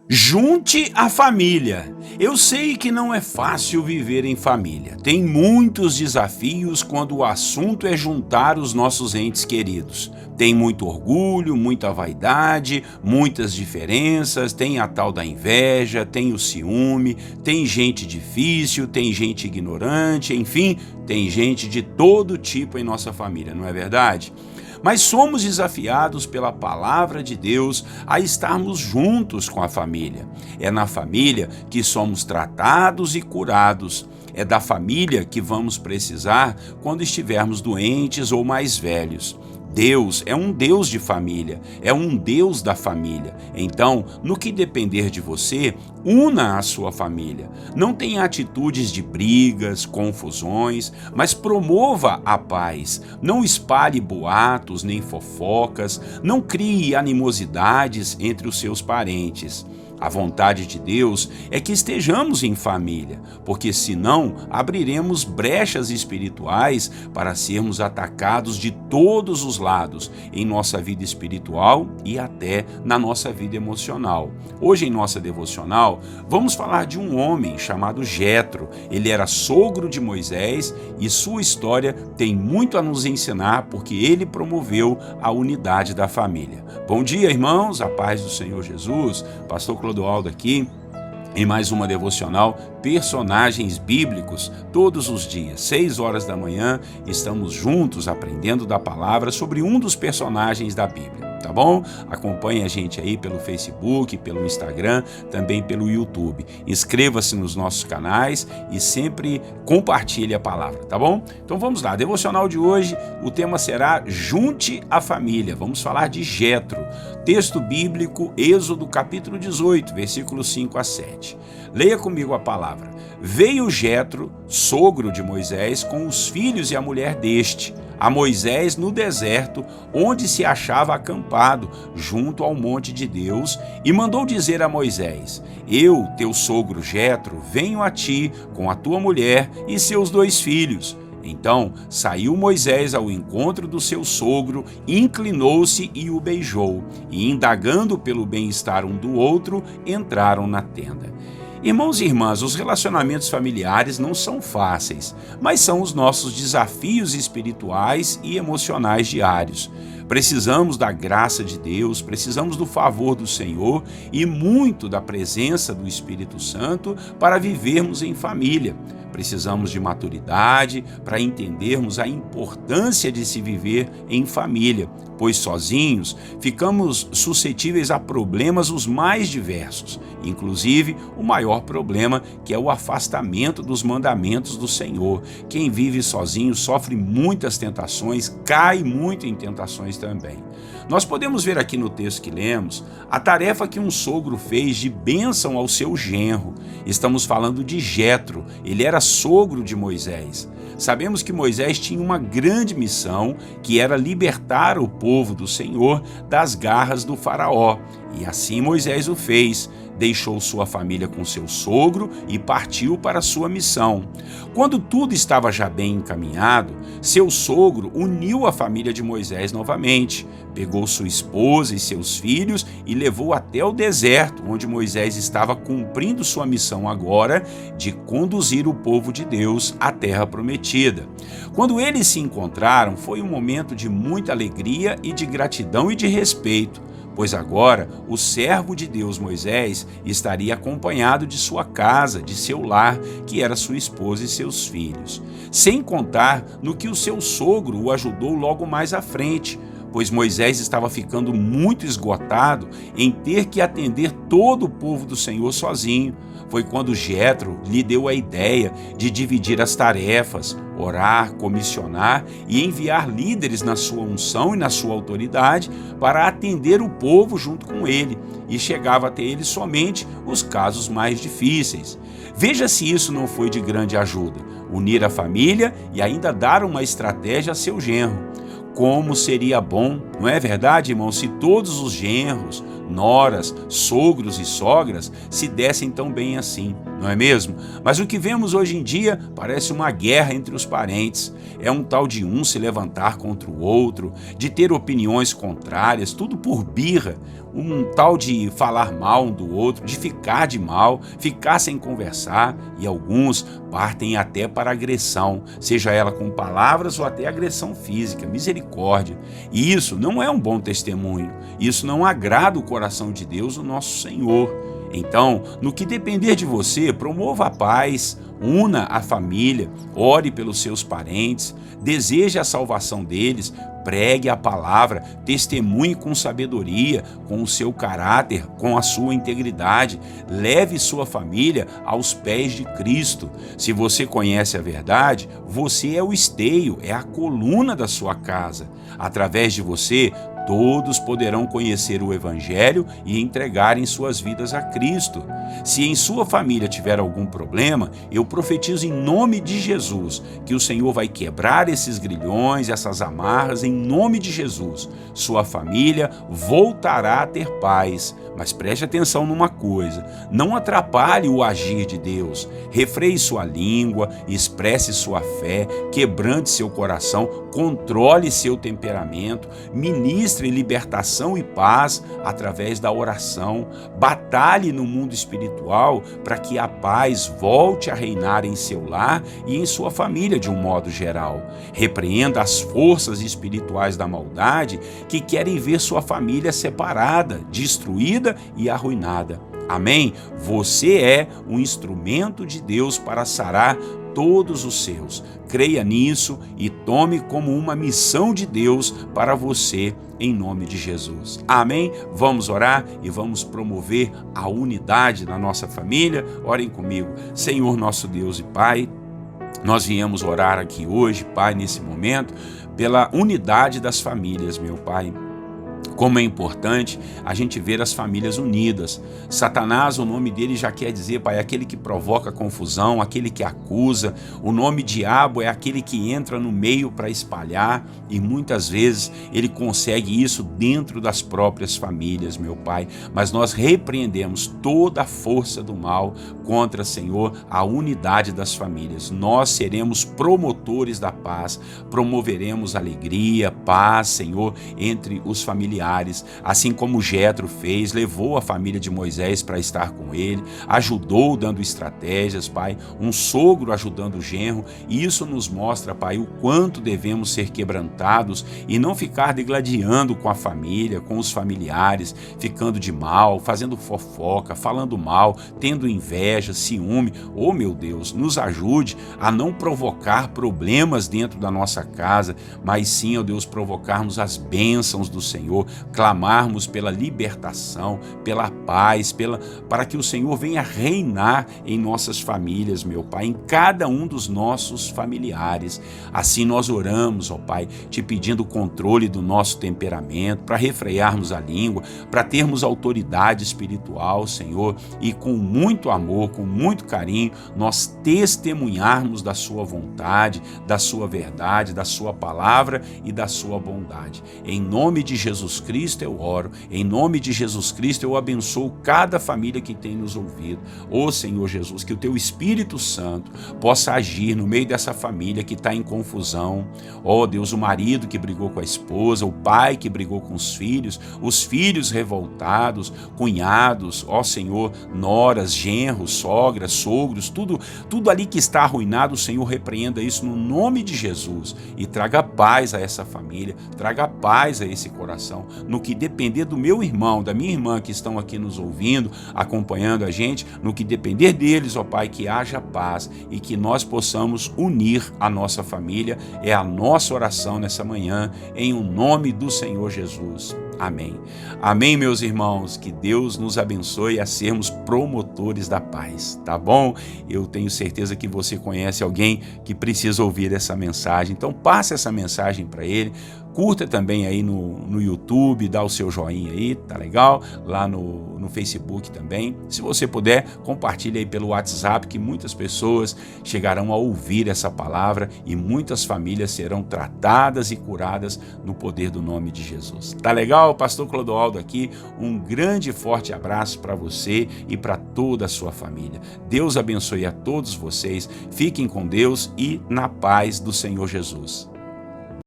Junte a família. Eu sei que não é fácil viver em família. Tem muitos desafios quando o assunto é juntar os nossos entes queridos. Tem muito orgulho, muita vaidade, muitas diferenças, tem a tal da inveja, tem o ciúme, tem gente difícil, tem gente ignorante, enfim, tem gente de todo tipo em nossa família, não é verdade? Mas somos desafiados pela palavra de Deus a estarmos juntos com a família. É na família que somos tratados e curados. É da família que vamos precisar quando estivermos doentes ou mais velhos. Deus é um Deus de família, é um Deus da família. Então, no que depender de você, una a sua família. Não tenha atitudes de brigas, confusões, mas promova a paz. Não espalhe boatos nem fofocas, não crie animosidades entre os seus parentes. A vontade de Deus é que estejamos em família, porque senão abriremos brechas espirituais para sermos atacados de todos os lados em nossa vida espiritual e até na nossa vida emocional. Hoje em nossa devocional, vamos falar de um homem chamado Jetro. Ele era sogro de Moisés e sua história tem muito a nos ensinar porque ele promoveu a unidade da família. Bom dia, irmãos, a paz do Senhor Jesus. Pastor Clodoaldo aqui em mais uma devocional Personagens Bíblicos. Todos os dias, 6 horas da manhã, estamos juntos aprendendo da palavra sobre um dos personagens da Bíblia. Tá bom? Acompanhe a gente aí pelo Facebook, pelo Instagram, também pelo YouTube. Inscreva-se nos nossos canais e sempre compartilhe a palavra, tá bom? Então vamos lá, devocional de hoje, o tema será Junte a Família. Vamos falar de Jetro. Texto bíblico, Êxodo capítulo 18, versículos 5 a 7. Leia comigo a palavra. Veio Jetro, sogro de Moisés, com os filhos e a mulher deste, a Moisés no deserto, onde se achava acampado, junto ao monte de Deus, e mandou dizer a Moisés: Eu, teu sogro Jetro, venho a ti com a tua mulher e seus 2 filhos. Então saiu Moisés ao encontro do seu sogro, inclinou-se e o beijou, e indagando pelo bem-estar um do outro, entraram na tenda. Irmãos e irmãs, os relacionamentos familiares não são fáceis, mas são os nossos desafios espirituais e emocionais diários. Precisamos da graça de Deus, precisamos do favor do Senhor e muito da presença do Espírito Santo para vivermos em família. Precisamos de maturidade para entendermos a importância de se viver em família, pois sozinhos ficamos suscetíveis a problemas os mais diversos, inclusive o maior problema, que é o afastamento dos mandamentos do Senhor. Quem vive sozinho sofre muitas tentações, cai muito em tentações também. Nós podemos ver aqui no texto que lemos a tarefa que um sogro fez de bênção ao seu genro. Estamos falando de Jetro, ele era sogro de Moisés. Sabemos que Moisés tinha uma grande missão, que era libertar o povo do Senhor das garras do faraó. E assim Moisés o fez. Deixou sua família com seu sogro e partiu para sua missão. Quando tudo estava já bem encaminhado, seu sogro uniu a família de Moisés novamente, pegou sua esposa e seus filhos e levou até o deserto, onde Moisés estava cumprindo sua missão agora de conduzir o povo de Deus à terra prometida. Quando eles se encontraram, foi um momento de muita alegria e de gratidão e de respeito, pois agora o servo de Deus Moisés estaria acompanhado de sua casa, de seu lar, que era sua esposa e seus filhos. Sem contar no que o seu sogro o ajudou logo mais à frente, pois Moisés estava ficando muito esgotado em ter que atender todo o povo do Senhor sozinho. Foi quando Jetro lhe deu a ideia de dividir as tarefas, orar, comissionar e enviar líderes na sua unção e na sua autoridade para atender o povo junto com ele, e chegava até ele somente os casos mais difíceis. Veja se isso não foi de grande ajuda, unir a família e ainda dar uma estratégia a seu genro. Como seria bom, não é verdade, irmão, se todos os genros, noras, sogros e sogras se dessem tão bem assim, não é mesmo? Mas o que vemos hoje em dia parece uma guerra entre os parentes. É um tal de um se levantar contra o outro, de ter opiniões contrárias, tudo por birra, um tal de falar mal um do outro, de ficar de mal, ficar sem conversar, e alguns partem até para agressão, seja ela com palavras ou até agressão física, misericórdia. E isso não é um bom testemunho, isso não agrada o coração de Deus, o nosso Senhor. Então, no que depender de você, promova a paz, una a família, ore pelos seus parentes, deseje a salvação deles, pregue a palavra, testemunhe com sabedoria, com o seu caráter, com a sua integridade, leve sua família aos pés de Cristo. Se você conhece a verdade, você é o esteio, é a coluna da sua casa. Através de você, todos poderão conhecer o Evangelho e entregarem suas vidas a Cristo. Se em sua família tiver algum problema, eu profetizo em nome de Jesus que o Senhor vai quebrar esses grilhões, essas amarras, em nome de Jesus. Sua família voltará a ter paz. Mas preste atenção numa coisa, não atrapalhe o agir de Deus. Refreie sua língua, expresse sua fé, quebrante seu coração, controle seu temperamento, ministre libertação e paz através da oração. Batalhe no mundo espiritual para que a paz volte a reinar em seu lar e em sua família de um modo geral. Repreenda as forças espirituais da maldade que querem ver sua família separada, destruída e arruinada. Amém? Você é um instrumento de Deus para sarar todos os seus. Creia nisso e tome como uma missão de Deus para você, em nome de Jesus. Amém? Vamos orar e vamos promover a unidade na nossa família. Orem comigo. Senhor, nosso Deus e Pai, nós viemos orar aqui hoje, Pai, nesse momento, pela unidade das famílias, meu Pai. Como é importante a gente ver as famílias unidas. Satanás, o nome dele já quer dizer, Pai, aquele que provoca confusão, aquele que acusa. O nome diabo é aquele que entra no meio para espalhar, e muitas vezes ele consegue isso dentro das próprias famílias, meu Pai. Mas nós repreendemos toda a força do mal contra, Senhor, a unidade das famílias. Nós seremos promotores da paz, promoveremos alegria, paz, Senhor, entre os familiares. Assim como Jetro fez, levou a família de Moisés para estar com ele, ajudou dando estratégias, Pai, um sogro ajudando o genro, e isso nos mostra, Pai, o quanto devemos ser quebrantados e não ficar degladiando com a família, com os familiares, ficando de mal, fazendo fofoca, falando mal, tendo inveja, ciúme. Oh, meu Deus, nos ajude a não provocar problemas dentro da nossa casa, mas sim, ó Deus, provocarmos as bênçãos do Senhor, clamarmos pela libertação, pela paz, para que o Senhor venha reinar em nossas famílias, meu Pai, em cada um dos nossos familiares. Assim nós oramos, ó Pai, te pedindo o controle do nosso temperamento, para refrearmos a língua, para termos autoridade espiritual, Senhor, e com muito amor, com muito carinho, nós testemunharmos da sua vontade, da sua verdade, da sua palavra e da sua bondade. Em nome de Jesus Cristo eu oro, em nome de Jesus Cristo eu abençoo cada família que tem nos ouvido. Ó Senhor Jesus, que o teu Espírito Santo possa agir no meio dessa família que está em confusão. Ó Deus, o marido que brigou com a esposa, o pai que brigou com os filhos revoltados, cunhados, ó Senhor, noras, genros, sogras, sogros, tudo ali que está arruinado, o Senhor repreenda isso no nome de Jesus e traga paz a essa família, traga paz a esse coraão. No que depender do meu irmão, da minha irmã que estão aqui nos ouvindo, acompanhando a gente, no que depender deles, ó Pai, que haja paz e que nós possamos unir a nossa família. É a nossa oração nessa manhã, em o nome do Senhor Jesus. Amém. Amém, meus irmãos, que Deus nos abençoe a sermos promotores da paz, tá bom? Eu tenho certeza que você conhece alguém que precisa ouvir essa mensagem, então passe essa mensagem para ele, Curta também aí no YouTube, dá o seu joinha aí, tá legal? Lá no Facebook também. Se você puder, compartilhe aí pelo WhatsApp, que muitas pessoas chegarão a ouvir essa palavra e muitas famílias serão tratadas e curadas no poder do nome de Jesus. Tá legal? Pastor Clodoaldo aqui, um grande e forte abraço para você e para toda a sua família. Deus abençoe a todos vocês, fiquem com Deus e na paz do Senhor Jesus.